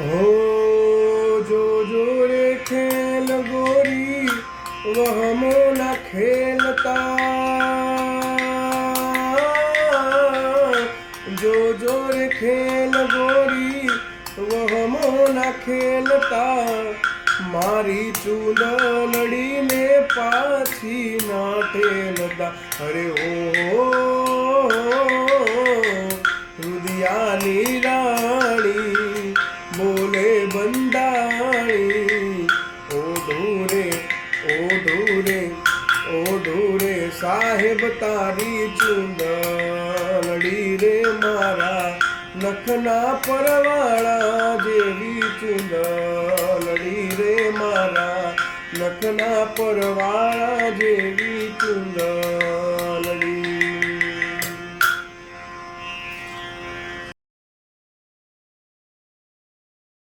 हो जो रे खेल गोरी वहमो न खेलता, जो रे खेल गोरी वहमो न खेलता, मारी चूंदड़ी ने पाछी ना ठेलता। अरे ओ रुदियानी राणी बोले बंदाणी, ओ ढूरे साहेब तारी चूंदड़ी रे मारा नखना परवाड़ा जेवी चूंदड़ी रे मारा नखना परवाड़ा जेवी चूंदड़ी।